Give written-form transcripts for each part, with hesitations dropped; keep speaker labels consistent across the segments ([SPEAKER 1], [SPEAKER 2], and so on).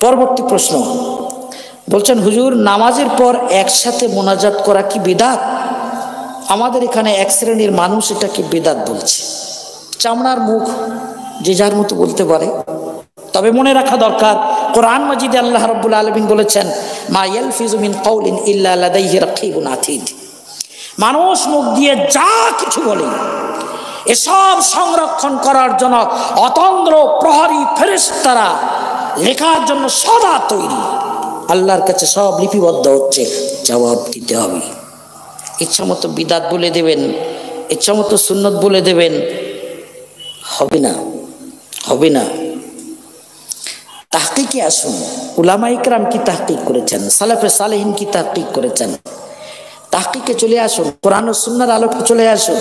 [SPEAKER 1] পরবর্তী প্রশ্ন বলছেন, হুজুর নামাজের পর একসাথে মোনাজাত করা কি বিদআত? আমাদের এখানে এক শ্রেণীর মানুষ এটাকে বিদআত বলছে। চামড়ার মুখ, যে যার মতো বলতে পারে। তবে মনে রাখা দরকার, কোরআন মাজিদে আল্লাহ রাব্বুল আলামিন বলেছেন, মা ইয়ালফিজু মিন কাউলিন ইল্লা লাদাইহি রাকিবুন আতীদ। মানুষ মুখ দিয়ে যা কিছু বলে, এসব সংরক্ষণ করার জন্য অতন্দ্র প্রহরী ফেরেশতারা লেখার জন্য সদা তৈরি। আল্লাহর কাছে সব লিপিবদ্ধ হচ্ছে, জবাব দিতে হবে। ইচ্ছা মতো বিদআত বলে দেবেন, ইচ্ছা মতো সুন্নত বলে দেবেন, হবে না, হবে না। তাহকিকে আসুন, উলামা ইকরাম কি তাহকিক করেছেন, সালাফে সালেহিন কি তাহকিক করেছেন, তাহকিকে চলে আসুন, কোরআন ও সুন্নাহর আলোকে চলে আসুন।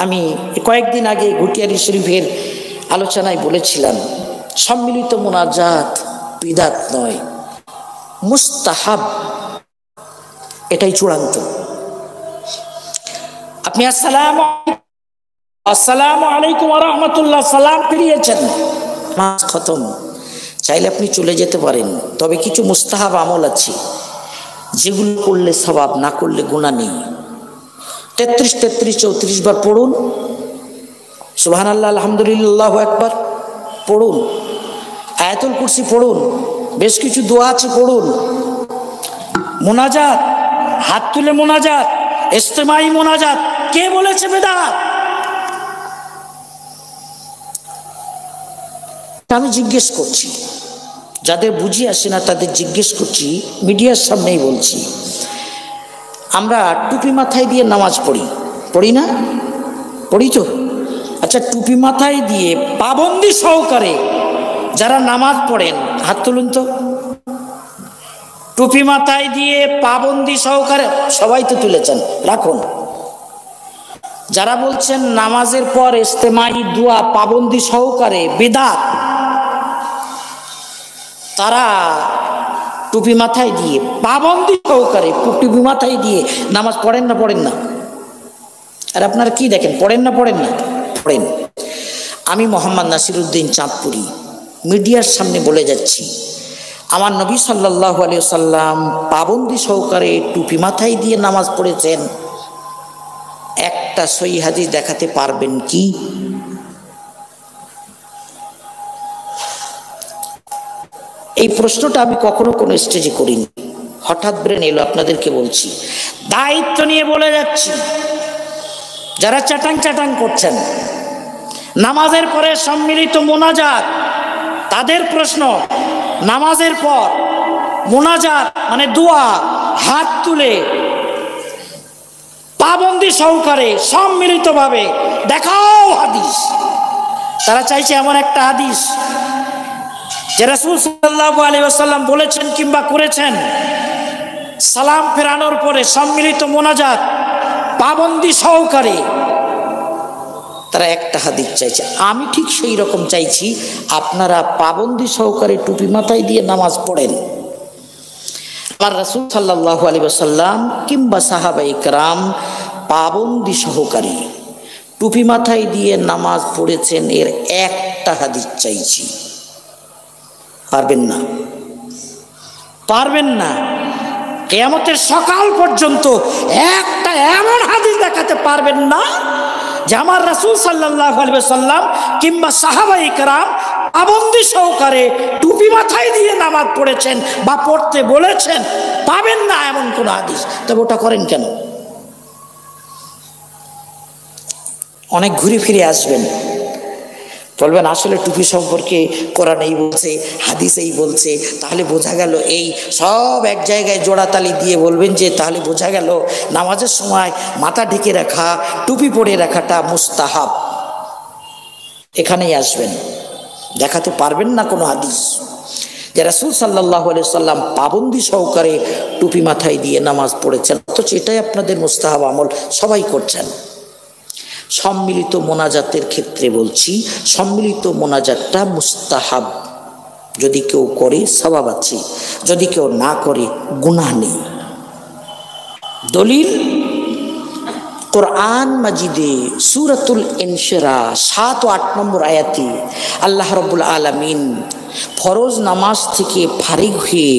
[SPEAKER 1] আমি কয়েকদিন আগে ঘুটিয়ারি শরীফের আলোচনায় বলেছিলাম, সম্মিলিত মোনাজাত বিদআত নয়, মুস্তাহাব, এটাই চূড়ান্ত। আপনি আসসালামু আলাইকুম ওয়া রাহমাতুল্লাহ সালাম ফিরিয়েছেন, নামাজ খতম, চাইলে আপনি চলে যেতে পারেন। তবে কিছু মুস্তাহাব আমল আছে যেগুলো করলে সওয়াব, না করলে গুনাহ নেই। 33 34 বার পড়ুন, সুবহানাল্লাহ, আলহামদুলিল্লাহ, আল্লাহু আকবার পড়ুন, আয়াতুল কুরসি পড়ুন, বেশ কিছু দোয়া আছে পড়ুন। মোনাজাত, হাত তুলে মোনাজাত, ইজতিমাই মোনাজাত কে বলেছে বিদআত? আমি জিজ্ঞেস করছি, যাদের বুঝি আসে না তাদের জিজ্ঞেস করছি, মিডিয়ার সামনেই বলছি। আমরা টুপি মাথায় দিয়ে নামাজ পড়ি, পড়ি না? পড়ি তো। আচ্ছা, টুপি মাথায় দিয়ে পাবন্দি সহকারে যারা নামাজ পড়েন হাত তুলুন তো। টুপি মাথায় দিয়ে পাবন্দি সহকারে, সবাই তো তুলেছেন, রাখুন। যারা বলছেন নামাজের পর ইজতিমাই দোয়া পাবন্দি সহকারে বিদআত, তারা টুপি মাথায় দিয়ে পাবন্দি সহকারে টুপি মাথায় দিয়ে নামাজ পড়েন না? পড়েন না? আর আপনারা কি দেখেন, পড়েন না? পড়েন না? পড়েন। আমি মোহাম্মদ নাসিরউদ্দিন চাঁদপুরি মিডিয়ার সামনে বলে যাচ্ছি, আমার নবী সাল্লাল্লাহু আলাইহি ওয়াসাল্লাম পাবন্দি সহকারে টুপি মাথায় দিয়ে নামাজ পড়েছেন। একটা সহিহ হাদিস দেখাতে পারবেন কি? এই প্রশ্নটা আমি কখনো কোনো স্টেজে করিনি, হঠাৎ ব্রেন এলো, আপনাদেরকে বলছি, দায়িত্ব নিয়ে বলে যাচ্ছি। যারা চাটাং চাটাং করছেন নামাজের পরে সম্মিলিত মোনাজাত, তাদের প্রশ্ন, নামাজের পর মোনাজাত মানে দোয়া হাত তুলে পাবন্দি সহকারে সম্মিলিতভাবে দেখাও হাদিস। তারা চাইছে এমন একটা হাদিস যে রাসূল সাল্লাল্লাহু আলাইহি ওয়াসাল্লাম বলেছেন কিংবা করেছেন, সালাম ফেরানোর পরে সম্মিলিত মোনাজাত পাবন্দি সহকারে। তারা একটা হাদিস চাইছে। আমি ঠিক সেই রকম চাইছি, আপনারা পাবন্দি সহকারে টুপি মাথায় দিয়ে নামাজ পড়েন। আর রাসূল সাল্লাল্লাহু আলাইহি ওয়াসাল্লাম কিংবা সাহাবায়ে কেরাম পাবন্দি সহকারে টুপি মাথায় দিয়ে নামাজ পড়েছেন, এর একটা হাদিস চাইছি। পারবেন না? পারবেন না? কিয়ামতের সকাল পর্যন্ত একটা এমন হাদিস দেখাতে পারবেন না যে আমার রাসূল সাল্লাল্লাহু আলাইহি ওয়াসাল্লাম কিংবা সাহাবায়ে কেরাম পাবন্দি সহকারে টুপি মাথায় দিয়ে নামাজ পড়েছেন বা পড়তে বলেছেন। পাবেন না এমন কোন হাদিস। তবে ওটা করেন কেন? অনেক ঘুরে ফিরে আসবেন, বলবেন আসলে টুপি সম্পর্কে কোরআন এই বলছে, হাদিস এই বলছে, তাহলে বোঝা গেল এই সব এক জায়গায় জোড়াতালি দিয়ে বলবেন যে তাহলে বোঝা গেল নামাজের সময় মাথা ঢেকে রাখা, টুপি পরে রাখাটা মুস্তাহাব। এখানেই আসবেন, দেখাতে পারবেন না কোনো হাদিস যে রাসূল সাল্লাল্লাহু আলাইহি ওয়াসাল্লাম পাবন্দি সহকারে টুপি মাথায় দিয়ে নামাজ পড়েছেন, অথচ এটাই আপনাদের মুস্তাহাব আমল, সবাই করছেন। সম্মিলিত মোনাজাতের ক্ষেত্রে বলছি, সম্মিলিত মোনাজাতটা মুস্তাহাব, যদি কেউ করে সওয়াব আছে, যদি কেউ না করে গুনাহ নেই। দলিল কোরআন মাজিদে সূরাতুল ইনশিরাহ 7 ও 8 নম্বর আয়াতে আল্লাহ রাব্বুল আলামিন ফরজ নামাজ থেকে ফারিগ হয়ে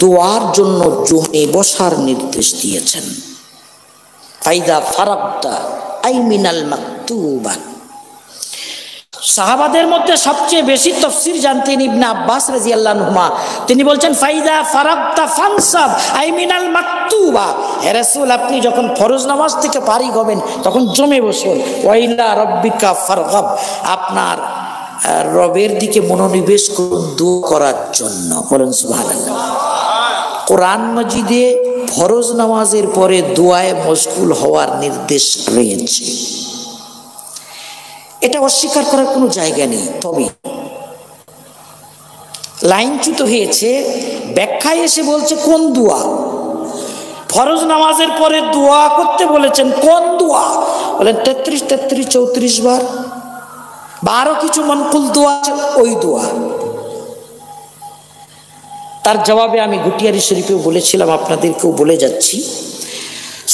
[SPEAKER 1] দোয়ার জন্য জমে বসার নির্দেশ দিয়েছেন। ফাইদা ফারাগতা আই মিনাল মাকতুবাত। সাহাবাদের মধ্যে সবচেয়ে বেশি তাফসীর জানতেন ইবনে আব্বাস রাদিয়াল্লাহু আনহুমা। তিনি বলছেন ফাইদা ফারাগতা ফানসাব আই মিনাল মাকতুবা। হে রাসূল, আপনি যখন ফরজ নামাজ থেকে ফারিগ হবেন তখন জমে বসুন। ওয়াইলা রাব্বিকা ফারগাব, আপনার রবের দিকে মনোনিবেশ করুন দোয়া করার জন্য। বলেন সুবহানাল্লাহ। কোরআন মাজিদে ফরজ নামাজের পরে দোয়ায় মশগুল হওয়ার নির্দেশ রয়েছে, এটা অস্বীকার করার কোনো জায়গা নেই। তবে লাইনচ্যুত হয়েছে, ব্যাখ্যায় এসে বলছে কোন দোয়া। ফরজ নামাজের পরে দোয়া করতে বলেছেন, কোন দোয়া? বলেন 33, 34 বার, 12 কিছু মনকুল দোয়া আছে, ওই দোয়া। তার জবাবে আমি গুটিয়ারি শরীফেও বলেছিলাম, আপনাদেরকেও বলে যাচ্ছি।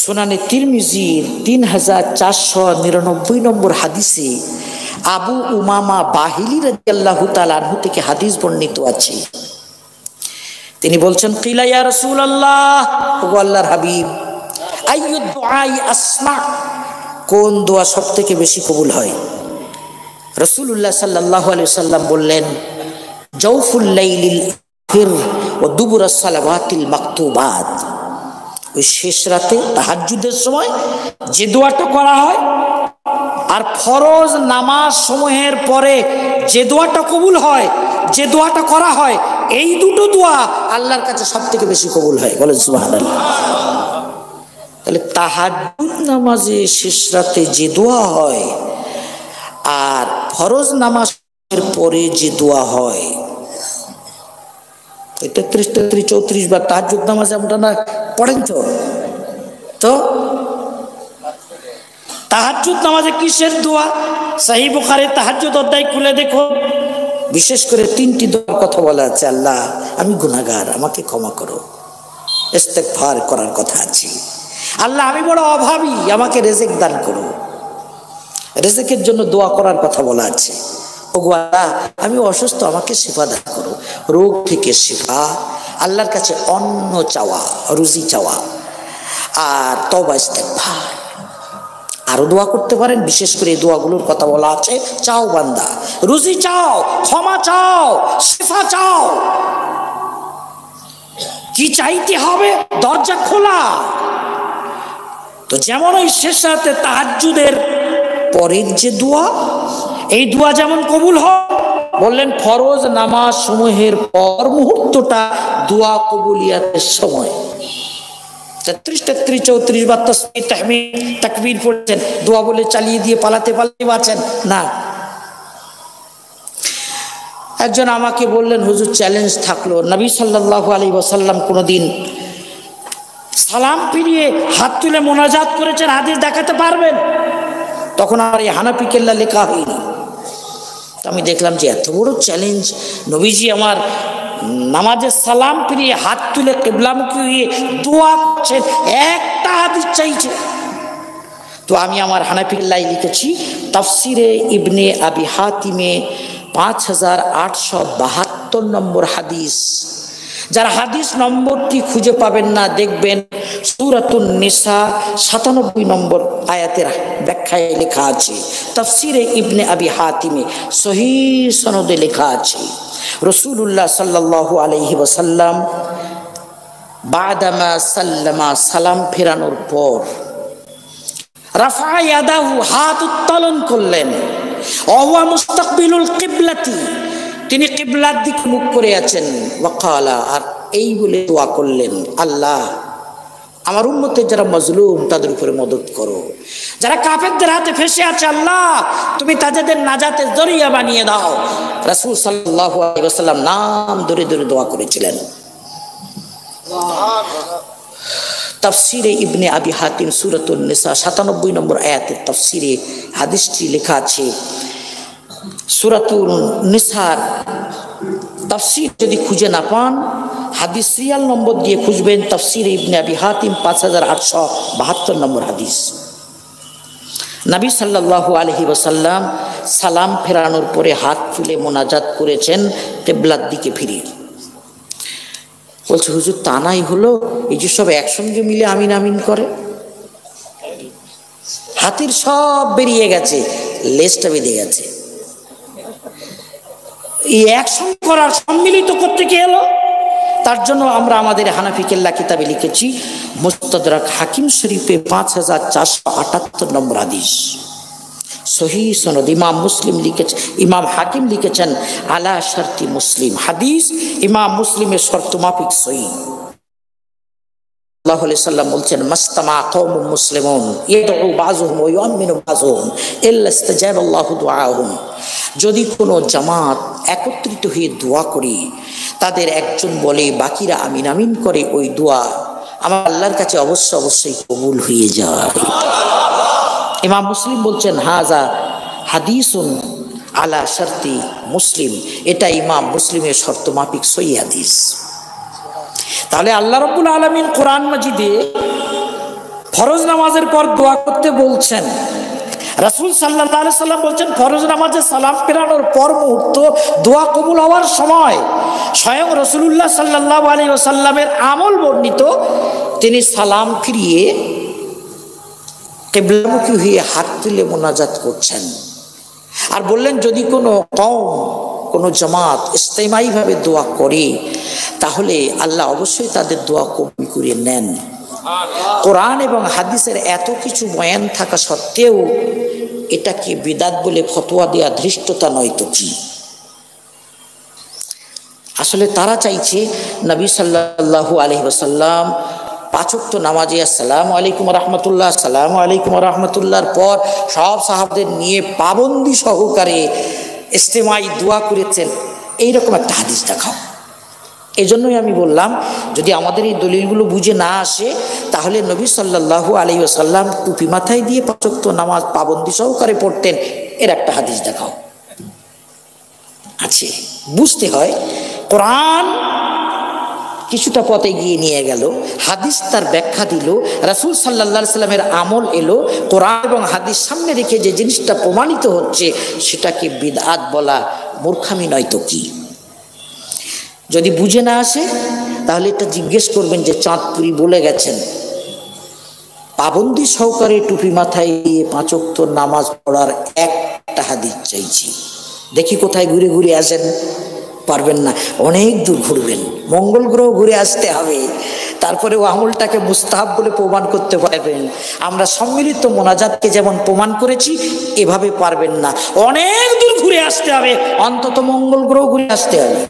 [SPEAKER 1] সুনানে তিরমিজির 3499 নম্বর হাদিসে আবু উমামা বাহিলি রাদিয়াল্লাহু তাআলা আনহু থেকে হাদিস বর্ণিত আছে। তিনি বলছেন, কিলা ইয়া রাসূলুল্লাহ, ও আল্লাহর হাবিব, আইয়ু দুআই আসমা, কোন দোয়া সবথেকে বেশি কবুল হয়? রাসূলুল্লাহ সাল্লাল্লাহু আলাইহি ওয়াসাল্লাম বললেন, জাওফুল লাইলিল আখির ওয়া দুবুরাস সালাওয়াতিল মাকতুবাত। ওই শেষ রাতে তাহাজ্জুদের সময় যে দোয়াটা করা হয় আর ফরজ নামাজ সমূহের পরে যে দোয়াটা কবুল হয়, যে দোয়াটা করা হয়, এই দুটো দোয়া আল্লাহর কাছে সবথেকে বেশি কবুল হয়। বলেন সুবহানাল্লাহ। তাহলে তাহাজ্জুদ নামাজে শেষ রাতে যে দোয়া হয় আর ফরজ নামাজের পরে যে দোয়া হয়, 33, 34 বার তাহাজ্জুদ নামাজে আমরা না পড়েন তো তাহাজ্জুদ নামাজে কিসের দোয়া? সহিহ বুখারী তাহাজ্জুদ অধ্যায় খুলে দেখো, বিশেষ করে 3টি দোয়ার কথা বলা আছে। আল্লাহ, আমি গুনাহগার, আমাকে ক্ষমা করো, ইস্তেগফার করার কথা আছে। আল্লাহ, আমি বড় অভাবী, আমাকে রিজিক দান করো, রিজিকের জন্য দোয়া করার কথা বলা আছে। ওগো আল্লাহ, আমি অসুস্থ, আমাকে শিফা দান করো, রোগ থেকে শিফা, আল্লাহর কাছে অন্ন চাওয়া, রুজি চাওয়া, আর তওবা ইস্তেগফার। আরো দোয়া করতে পারেন, বিশেষ করে এই দোয়াগুলোর কথা বলা আছে। চাও বান্দা, রুজি চাও, ক্ষমা চাও, শিফা চাও, কি চাইতে হবে? দরজা খোলা। তো যেমন ওই শেষ রাতে তাহাজ্জুদের পরের যে দোয়া, এই দোয়া যেমন কবুল হয়, বললেন ফরজ নামাজ সমূহের পর মুহূর্তটা দোয়া কবুলিয়াতের সময়। 33, 34 বার তাসবিহ তাহমিদ তাকবীর পড়ছেন, দোয়া বলে চালিয়ে দিয়ে পালাতে বাঁচেন না। একজন আমাকে বললেন, হুজুর চ্যালেঞ্জ থাকলো, নবী সাল্লাল্লাহু আলাইহি ওয়াসাল্লাম কোনোদিন সালাম ফিরিয়ে হাত তুলে মোনাজাত করেছেন, হাদিস দেখাতে পারবেন? তখন আমার এই হানাফি কেল্লা লেখা হয়নি। আমি দেখলাম যে এত বড় চ্যালেঞ্জ, নবীজি আমার নামাজে সালাম ফিরিয়ে হাত তুলে কিবলামুখী হয়ে দোয়া করছেন, একটা হাদিস চাইছে। তো আমি আমার হানাফি কেল্লায় লিখেছি, তাফসিরে ইবনে আবি হাতিমে 5872 নম্বর হাদিস। যারা হাদিস নম্বরটি খুঁজে পাবেন না, দেখবেন সূরাতুন নিসা 97 নম্বর আয়াতের ব্যাখ্যায় লেখা আছে। তাফসিরে ইবনে আবি হাতিমে সহিহ সনদে লেখা আছে, রাসূলুল্লাহ সাল্লাল্লাহু আলাইহি ওয়াসাল্লাম বাদামা সাল্লামা, সালাম ফেরানোর পর, রাফা ইয়াদাহু, হাত উত্তোলন করলেন, ওয়া মুস্তাকবিলুল কিবলাতি, তিনি কিবলার দিকে মুখ করে আছেন, ওয়াকালা, আর এই বলে দোয়া করলেন, আল্লাহ, আমার উম্মতের যারা মজলুম তাদের উপরে মদদ করো, যারা কাফেরদের হাতে ফেঁসে আছে, আল্লাহ তুমি তাদের নাজাতের জরিয়া বানিয়ে দাও। রাসূল সাল্লাল্লাহু আলাইহি ওয়াসাল্লাম নাম ধরে ধরে দোয়া করেছিলেন। তাফসিরে ইবনে আবি হাতিম সূরাতুন নিসা 97 নম্বর আয়াতের তাফসিরে হাদিসটি লেখা আছে। সূরাতুন নিসার তাফসির যদি খুঁজে না পান, হাদিস সিরিয়াল নম্বর দিয়ে খুঁজবেন, তাফসিরে ইবনে আবি হাতিম 5872 নম্বর হাদিস। নবী সাল্লাল্লাহু আলাইহি ওয়াসাল্লাম সালাম ফেরানোর পরে হাত তুলে মোনাজাত করেছেন কিবলার দিকে ফিরিয়ে। বলছে হুজুর তা নাই হলো, এই যে সব একসঙ্গে মিলে আমিন আমিন করে, হাতির সব বেরিয়ে গেছে, লেজটা বেঁধে গেছে, এই একসঙ্গে করার সম্মিলিত করতে কি এলো? তার জন্য আমরা আমাদের হানাফি কেল্লা কিতাবে লিখেছি মুস্তাদরাক হাকিম শরীফে 5478 নম্বর হাদিস, সহিহ সনদ ইমাম মুসলিম লিখেছেন, ইমাম হাকিম লিখেছেন আলা শর্তি মুসলিম, হাদিস ইমাম মুসলিমের শর্ত মাফিক সহিহ। সাল্লাল্লাহু আলাইহি সাল্লাম বলছেন মাস্তামা কওমুন মুসলিমুন ইয়াদউ বাযুহুম ওয়া ইউমিনু বাযুহুম ইল্লা ইস্তাজাবাল্লাহু দুআহুম, যদি কোনো জামাত একত্রিত হয়ে দোয়া করে তাদের একজন বলে বাকিরা আমিন আমিন করে, ওই দোয়া আমার আল্লাহর কাছে অবশ্যই কবুল হয়ে যায়। ইমাম মুসলিম বলছেন হাজা হাদিসুন আলা শর্তি মুসলিম, এটা ইমাম মুসলিমের শর্ত মাফিক সহিহ হাদিস। তাহলে আল্লাহ রাব্বুল আলামিন কোরআন মাজিদে ফরজ নামাজের পর দোয়া করতে বলছেন। রাসূল সাল্লাল্লাহু আলাইহি সাল্লাম বলছেন ফরজ নামাজে সালাম ফেরানোর পর মুহূর্ত দোয়া কবুল হওয়ার সময় স্বয়ং রাসূলুল্লাহ সাল্লাল্লাহু আলাইহি ওয়াসাল্লামের আমল বর্ণিত, তিনি সালাম ফিরিয়ে কিবলামুখী হয়ে হাত তুলে মোনাজাত করছেন আর বললেন যদি কোনো কওম কোনো জামাত ইস্তেমাইভাবে দোয়া করে তাহলে আল্লাহ অবশ্যই তাদের দোয়া কবুল করে নেন। কোরআন এবং হাদিসের এত কিছু বয়ান থাকা সত্ত্বেও এটাকে বিদআত বলে ফতোয়া দেওয়া ধৃষ্টতা নয় তো কি? আসলে তারা চাইছে নবী সাল্লাল্লাহু আলাইহি ওয়াসাল্লাম 5 ওয়াক্ত নামাজে আসসালামু আলাইকুম ওয়া রাহমাতুল্লাহ আসসালামু আলাইকুম ওয়া রাহমাতুল্লাহর পর সব সাহাবাদের নিয়ে পাবন্দি সহকারে ইস্তেমাই দোয়া করেছেন, এইরকম একটা হাদিস দেখাও। এই জন্যই আমি বললাম যদি আমাদের এই দলিলগুলো বুঝে না আসে তাহলে নবী সাল্লাল্লাহু আলাইহি ওয়াসাল্লাম টুপি মাথায় দিয়ে 5 ওয়াক্ত নামাজ পাবন্দি সহকারে পড়তেন, এর একটা হাদিস দেখাও। আছে বুঝতে হয়, কোরআন কিছুটা পথে গিয়ে নিয়ে গেল, হাদিস তার ব্যাখ্যা দিল, রাসূল সাল্লাল্লাহু আলাইহি সাল্লামের আমল এলো, কোরআন এবং হাদিস সামনে রেখে যে জিনিসটা প্রমাণিত হচ্ছে সেটাকে বিদআত বলা মূর্খামি নয় তো কি? যদি বুঝে না আসে তাহলে এটা জিজ্ঞেস করবেন যে চাঁদপুরি বলে গেছেন পাবন্দি সহকারে টুপি মাথায় দিয়ে 5 ওয়াক্ত নামাজ পড়ার একটা হাদিস চাইছি, দেখি কোথায় ঘুরে ঘুরে আসেন। পারবেন না, অনেক দূর ঘুরবেন, মঙ্গল গ্রহ ঘুরে আসতে হবে, তারপরে ও আমলটাকে মুস্তাহাব বলে প্রমাণ করতে পারবেন। আমরা সম্মিলিত মোনাজাতকে যেমন প্রমাণ করেছি এভাবে পারবেন না, অনেক দূর ঘুরে আসতে হবে, অন্তত মঙ্গল গ্রহ ঘুরে আসতে হবে।